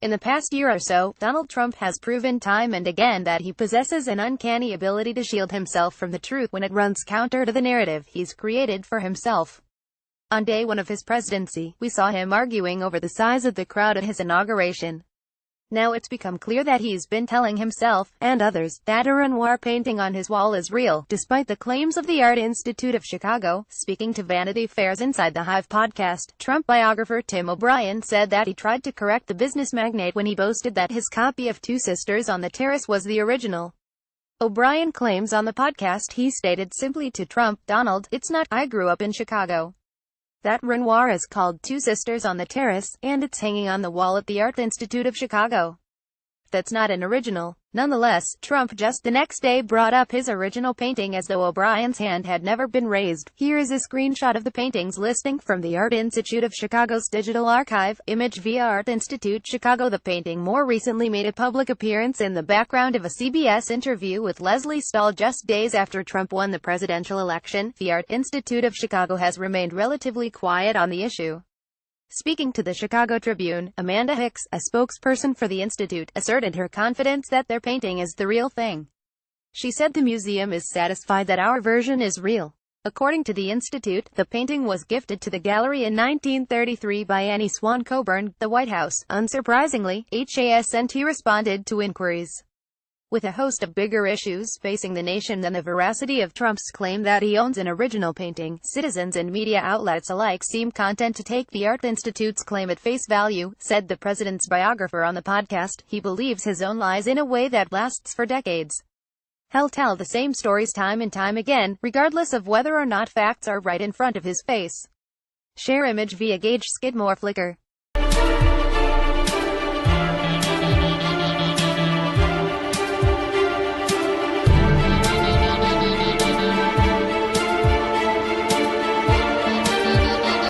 In the past year or so, Donald Trump has proven time and again that he possesses an uncanny ability to shield himself from the truth when it runs counter to the narrative he's created for himself. On day one of his presidency, we saw him arguing over the size of the crowd at his inauguration. Now it's become clear that he's been telling himself, and others, that a Renoir painting on his wall is real, despite the claims of the Art Institute of Chicago. Speaking to Vanity Fair's Inside the Hive podcast, Trump biographer Tim O'Brien said that he tried to correct the business magnate when he boasted that his copy of Two Sisters on the Terrace was the original. O'Brien claims on the podcast he stated simply to Trump, "Donald, it's not. I grew up in Chicago. That Renoir is called Two Sisters on the Terrace, and it's hanging on the wall at the Art Institute of Chicago. That's not an original." Nonetheless, Trump just the next day brought up his original painting as though O'Brien's hand had never been raised. Here is a screenshot of the painting's listing from the Art Institute of Chicago's digital archive, image via Art Institute Chicago. The painting more recently made a public appearance in the background of a CBS interview with Leslie Stahl just days after Trump won the presidential election. The Art Institute of Chicago has remained relatively quiet on the issue. Speaking to the Chicago Tribune, Amanda Hicks, a spokesperson for the Institute, asserted her confidence that their painting is the real thing. She said the museum is satisfied that our version is real. According to the Institute, the painting was gifted to the gallery in 1933 by Annie Swan Coburn, the White House. Unsurprisingly, HASNT responded to inquiries with a host of bigger issues facing the nation than the veracity of Trump's claim that he owns an original painting. Citizens and media outlets alike seem content to take the Art Institute's claim at face value, said the president's biographer on the podcast. He believes his own lies in a way that lasts for decades. He'll tell the same stories time and time again, regardless of whether or not facts are right in front of his face. Share image via Gage Skidmore Flickr.